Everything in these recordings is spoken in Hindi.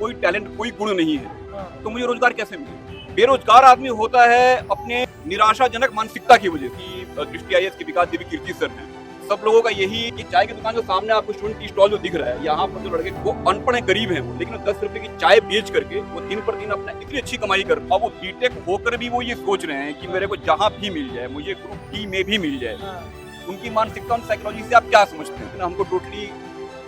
कोई टैलेंट, कोई गुण नहीं है तो मुझे रोजगार कैसे मिले? बेरोजगार आदमी होता है अपने निराशाजनक मानसिकता की वजह से। दृष्टि आईएएस के विकास देवी कीर्ति सर हैं, सब लोगों का यही कि चाय की दुकान जो सामने आपको स्टूडेंट टी स्टॉल जो दिख रहा है, यहाँ पर जो लड़के वो अनपढ़ हैं, गरीब हैं वो, लेकिन 10 रुपए की चाय बेच करके वो दिन पर दिन अपना इतनी अच्छी कमाई कर, अब वो बीटेक होकर भी वो ये सोच रहे हैं कि मेरे को जहाँ भी मिल जाए, मुझे ग्रुप डी में भी मिल जाए। उनकी मानसिकता और साइकोलॉजी से आप क्या समझते हैं? हमको टोटली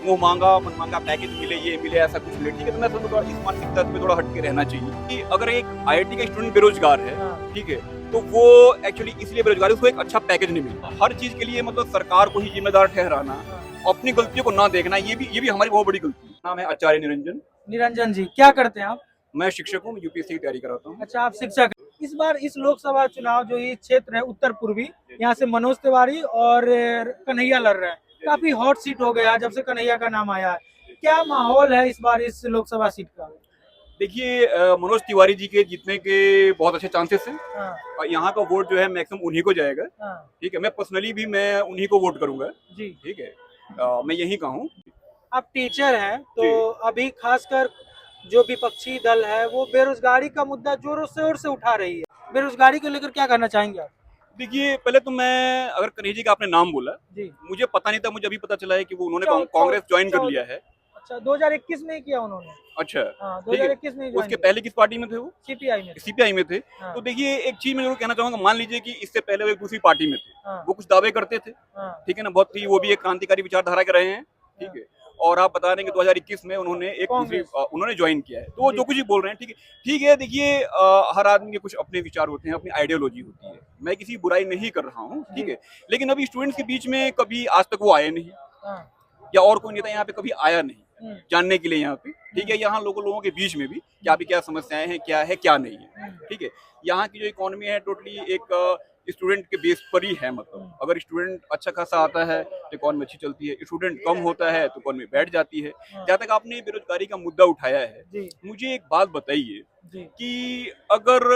मुंह मांगा मन मांगा पैकेज मिले, ये मिले, ऐसा कुछ मिले, ठीक है। तो मैं थोड़ा इस मानसिकता पे थोड़ा हटके रहना चाहिए कि अगर एक आईआईटी का स्टूडेंट बेरोजगार है, ठीक है, तो वो एक्चुअली इसलिए बेरोजगार है, उसको एक अच्छा पैकेज नहीं मिलता। हर चीज के लिए मतलब सरकार को ही जिम्मेदार ठहराना, अपनी गलतियों को ना देखना, ये भी हमारी बहुत बड़ी गलती है। नाम है आचार्य निरंजन। निरंजन जी, क्या करते हैं आप? मैं शिक्षक हूँ, यूपीएससी की तैयारी कराता हूँ। अच्छा, आप शिक्षक। इस बार इस लोकसभा चुनाव जो ये क्षेत्र है उत्तर पूर्वी, यहाँ से मनोज तिवारी और कन्हैया लड़ रहे हैं। काफी हॉट सीट हो गया जब से कन्हैया का नाम आया है। क्या माहौल है इस बार इस लोकसभा सीट का? देखिए, मनोज तिवारी जी के जीतने के बहुत अच्छे चांसेस हैं। और यहाँ का वोट जो है मैक्सिमम उन्हीं को जाएगा। ठीक है, मैं पर्सनली भी मैं उन्हीं को वोट करूंगा जी। ठीक है, मैं यही कहूँ। आप टीचर हैं तो अभी खासकर जो विपक्षी दल है वो बेरोजगारी का मुद्दा जोरों शोर से उठा रही है। बेरोजगारी को लेकर क्या करना चाहेंगे आप? देखिए, पहले तो मैं, अगर कन्हैया जी का आपने नाम बोला जी, मुझे पता नहीं था, मुझे अभी पता चला है कि वो उन्होंने कांग्रेस ज्वाइन कर लिया है। अच्छा, 2021 में किया उन्होंने? अच्छा, 2021 में। उसके पहले किस पार्टी में थे वो? सीपीआई में थे। तो देखिए, एक चीज मैं जरूर कहना चाहूंगा, मान लीजिए कि इससे पहले वो एक दूसरी पार्टी में थे, वो कुछ दावे करते थे, ठीक है ना, बहुत ही, वो भी एक क्रांतिकारी विचारधारा के रहे हैं, ठीक है, और आप बता रहे हैं कि 2021 में उन्होंने एक दूसरी उन्होंने ज्वाइन किया है, तो वो जो कुछ भी बोल रहे हैं, ठीक है, ठीक है। देखिए, हर आदमी के कुछ अपने विचार होते हैं, अपनी आइडियोलॉजी होती है, मैं किसी बुराई नहीं कर रहा हूँ, ठीक है, लेकिन अभी स्टूडेंट्स के बीच में कभी आज तक वो आए नहीं, या और कोई नेता यहाँ पे कभी आया नहीं जानने के लिए यहाँ पे, ठीक है। यहाँ लोगों के बीच में भी क्या भी क्या समस्याएं हैं, क्या है क्या नहीं है, ठीक है। यहाँ की जो इकोनॉमी है टोटली एक स्टूडेंट के बेस पर ही है, मतलब अगर स्टूडेंट अच्छा खासा आता है तो इकोनॉमी अच्छी चलती है, स्टूडेंट कम होता है तो इकोनॉमी बैठ जाती है। जहाँ तक आपने बेरोजगारी का मुद्दा उठाया है, मुझे एक बात बताइए कि अगर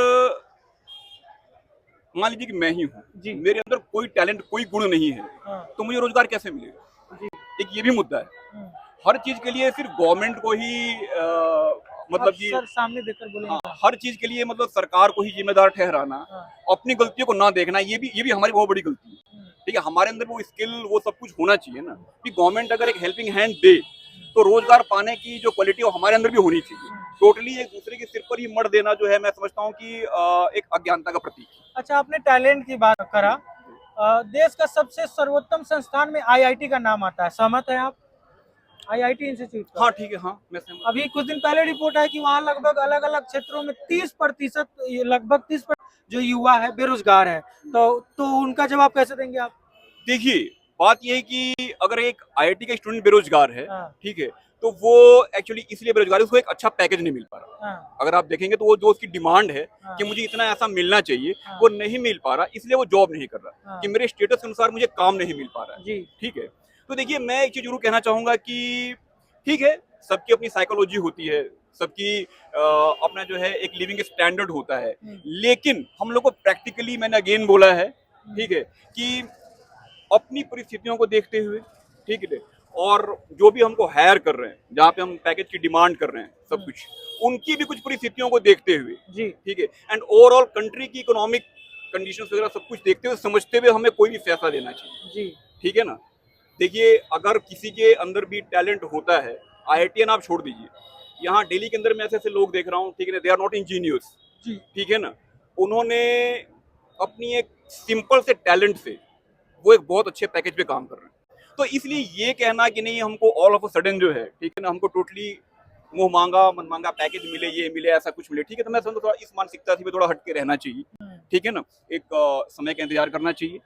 मान लीजिए कि मैं ही हूँ, मेरे अंदर कोई टैलेंट, कोई गुण नहीं है, तो मुझे रोजगार कैसे मिलेगा? एक ये भी मुद्दा है। हर चीज के लिए सिर्फ गवर्नमेंट को ही मतलब कि सामने देखकर बोलेंगे। हर चीज के लिए मतलब सरकार को ही जिम्मेदार ठहराना, अपनी गलतियों को ना देखना, ये भी हमारी बहुत बड़ी गलती है, ठीक है। हमारे अंदर वो स्किल, वो सब कुछ होना चाहिए ना, कि गवर्नमेंट अगर एक हेल्पिंग हैंड दे तो रोजगार पाने की जो क्वालिटी वो हमारे अंदर भी होनी चाहिए। टोटली एक दूसरे के सिर पर ही मर देना जो है, मैं समझता हूँ कि एक अज्ञानता का प्रतीक है। अच्छा, आपने टैलेंट की बात करा, देश का सबसे सर्वोत्तम संस्थान में आईआईटी का नाम आता है, सहमत है आप? IIT institute. हाँ, ठीक है, हाँ, मैं सहमत। अभी कुछ दिन पहले रिपोर्ट है कि वहाँ लगभग अलग अलग क्षेत्रों में 30%, लगभग 30% जो युवा है बेरोजगार है, तो उनका जवाब कैसे देंगे आप? देखिए, बात यह है कि अगर एक आईआईटी का स्टूडेंट बेरोजगार है, ठीक है, तो वो एक्चुअली इसलिए बेरोजगार है, उसको एक अच्छा पैकेज नहीं मिल पा रहा। अगर आप देखेंगे तो वो जो उसकी डिमांड है कि मुझे इतना ऐसा मिलना चाहिए, वो नहीं मिल पा रहा, इसलिए वो जॉब नहीं कर रहा, कि मेरे स्टेटस के अनुसार मुझे काम नहीं मिल पा रहा है, ठीक है। तो देखिए, मैं एक चीज जरूर कहना चाहूंगा कि ठीक है, सबकी अपनी साइकोलॉजी होती है, सबकी अपना जो है एक लिविंग स्टैंडर्ड होता है, लेकिन हम लोग को प्रैक्टिकली, मैंने अगेन बोला है, ठीक है, कि अपनी परिस्थितियों को देखते हुए, ठीक है, और जो भी हमको हायर कर रहे हैं, जहाँ पे हम पैकेज की डिमांड कर रहे हैं, सब कुछ उनकी भी कुछ परिस्थितियों को देखते हुए, ठीक है, एंड ओवरऑल कंट्री की इकोनॉमिक कंडीशंस वगैरह सब कुछ देखते हुए, समझते हुए हमें कोई भी फैसला लेना चाहिए, ठीक है ना। देखिए, अगर किसी के अंदर भी टैलेंट होता है, आईआईटीएन आप छोड़ दीजिए, यहाँ दिल्ली के अंदर मैं ऐसे लोग देख रहा हूँ, ठीक है, दे आर नॉट इंजीनियर्स, ठीक है ना, उन्होंने अपनी एक सिंपल से टैलेंट से वो एक बहुत अच्छे पैकेज पे काम कर रहे हैं। तो इसलिए ये कहना कि नहीं हमको ऑल ऑफ अ सडन जो है, ठीक है ना, हमको टोटली मुंह मांगा मन मांगा पैकेज मिले, ये मिले, ऐसा कुछ मिले, ठीक है, तो मैं समझता हूँ इस मानसिकता से भी थोड़ा हटके रहना चाहिए, ठीक है ना। एक समय का इंतजार करना चाहिए,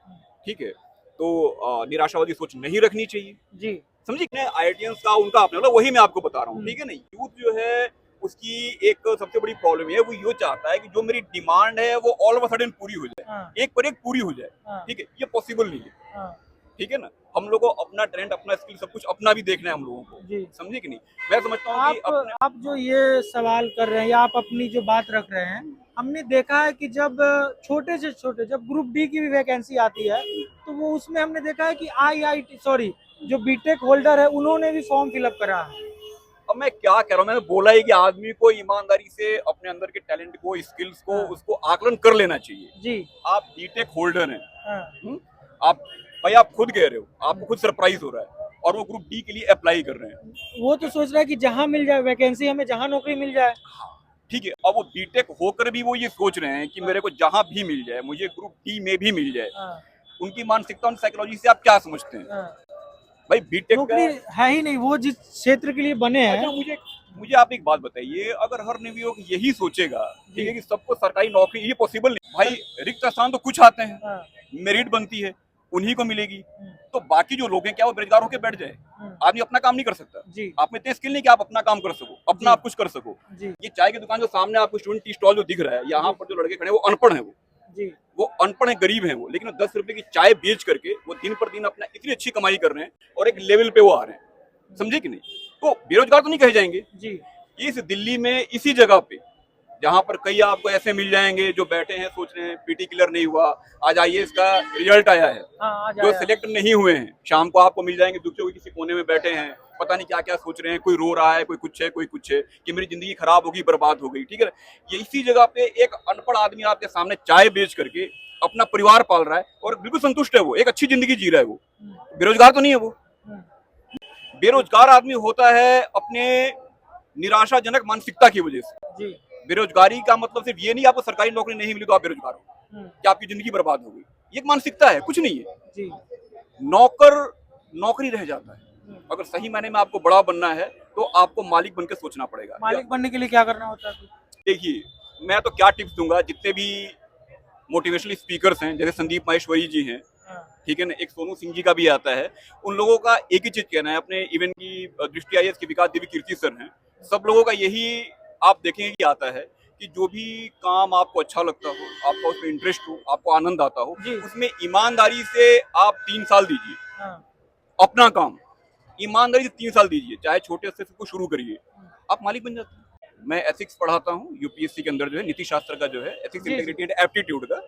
ठीक है, तो निराशावादी सोच नहीं रखनी चाहिए जी, समझिए। आईआईटीएंस का उनका आपने बोला, वही मैं आपको बता रहा हूँ, ठीक है ना। यूथ जो है उसकी एक सबसे बड़ी प्रॉब्लम है, वो ये चाहता है कि जो मेरी डिमांड है वो ऑल ऑफ अ सडन पूरी हो जाए, एक पर एक पूरी हो जाए, ठीक है, ये पॉसिबल नहीं है, ठीक है ना। हम लोगों को अपना टैलेंट, अपना स्किल, सब कुछ अपना भी देखना है हम लोगों को, समझे कि नहीं। मैं समझता हूँ कि आप जो ये सवाल कर रहे हैं या आप अपनी जो बात रख रहे हैं, हमने देखा है कि जब छोटे से छोटे, जब ग्रुप डी की भी वैकेंसी आती है तो वो उसमें हमने देखा है कि आईआईटी, सॉरी, जो बीटेक होल्डर है उन्होंने भी फॉर्म फिलअप करा है। अब मैं क्या कह रहा हूँ, मैंने बोला है कि आदमी को ईमानदारी से अपने अंदर के टैलेंट को, स्किल्स को, हाँ। उसको आकलन कर लेना चाहिए। जी। आप बीटेक होल्डर हैं, हाँ। आप भाई आप खुद कह रहे हो, आपको खुद सरप्राइज हो रहा है और वो ग्रुप डी के लिए अप्लाई कर रहे हैं। वो तो सोच रहा है कि जहाँ मिल जाए वैकेंसी, हमें जहाँ नौकरी मिल जाए। ठीक है, अब वो बीटेक होकर भी वो ये सोच रहे हैं कि मेरे को जहां भी मिल जाए, मुझे ग्रुप डी में भी मिल जाए। हाँ। उनकी मानसिकता, उन साइकोलॉजी से आप क्या समझते हैं? हाँ। भाई बीटेक नौकरी है ही नहीं, वो जिस क्षेत्र के लिए बने हैं। अच्छा, मुझे मुझे आप एक बात बताइए, अगर हर नवयुवक यही सोचेगा, ठीक है, कि सबको सरकारी नौकरी, ये पॉसिबल नहीं भाई। रिक्त स्थान तो कुछ आते हैं, हाँ। मेरिट बनती है, उन्हीं को मिलेगी। हम्म। तो बाकी जो लोग हैं, क्या वो बेरोजगार होकर बैठ जाए? आदमी अपना काम नहीं कर सकता। जी। आप में इतने स्किल नहीं कि आप अपना काम कर सको, अपना आप कुछ कर सको। जी। ये चाय की दुकान जो सामने आपको स्टूडेंट टी स्टॉल जो दिख रहा है, यहाँ पर जो लड़के खड़े हैं वो अनपढ़ हैं। जी। वो अनपढ़ है, गरीब हैं वो, लेकिन 10 रुपए की चाय बेच करके वो दिन पर दिन अपना इतनी अच्छी कमाई कर रहे हैं और एक लेवल पे वो आ रहे हैं, समझे कि नहीं? तो बेरोजगार तो नहीं कहे जाएंगे। जी। इस दिल्ली में इसी जगह पे, जहां पर कई आपको ऐसे मिल जाएंगे जो बैठे हैं सोच रहे हैं पीटी क्लियर नहीं हुआ, आज आईएएस का रिजल्ट आया है, हाँ, जो सिलेक्ट नहीं हुए हैं, शाम को आपको मिल जाएंगे दुखियों के किसी कोने में बैठे हैं, पता नहीं क्या क्या सोच रहे हैं, कोई रो रहा है, कोई कुछ है, कोई कुछ है, कि मेरी जिंदगी खराब होगी, बर्बाद हो गई। ठीक है, ये इसी जगह पे एक अनपढ़ आदमी आपके सामने चाय बेच करके अपना परिवार पाल रहा है और बिल्कुल संतुष्ट है, वो एक अच्छी जिंदगी जी रहा है। वो बेरोजगार तो नहीं है। वो बेरोजगार आदमी होता है अपने निराशाजनक मानसिकता की वजह से। जी। बेरोजगारी का मतलब सिर्फ ये नहीं आपको सरकारी नौकरी नहीं मिली तो आप बेरोजगार हो, कि आपकी जिंदगी बर्बाद हो गई। ये एक मानसिकता है, कुछ नहीं है। जी। नौकर नौकरी रह जाता है। अगर सही मायने में आपको बड़ा बनना है तो आपको मालिक बनकर सोचना पड़ेगा। मालिक बनने के लिए क्या करना होता है? देखिए, मैं तो क्या टिप्स दूंगा, जितने भी मोटिवेशनल स्पीकर्स हैं, जैसे संदीप माहेश्वरी जी हैं, ठीक है ना, एक सोनू सिंह जी का भी आता है, उन लोगों का एक ही चीज कहना है, अपने इवन की दृष्टि आईएएस के विकास देवी कीर्ति सर हैं, सब लोगों का यही आप देखेंगे कि आता है कि जो भी काम आपको अच्छा लगता हो, आपका उसमें इंटरेस्ट हो, आपको आनंद आता हो, उसमें ईमानदारी से आप 3 साल दीजिए। अपना काम ईमानदारी से 3 साल दीजिए, चाहे छोटे से कुछ शुरू करिए, आप मालिक बन जाते हैं। मैं एथिक्स पढ़ाता हूँ यूपीएससी के अंदर, जो है नीति शास्त्र का जो है एथिक्स, इंटीग्रिटी एंड एप्टीट्यूड का,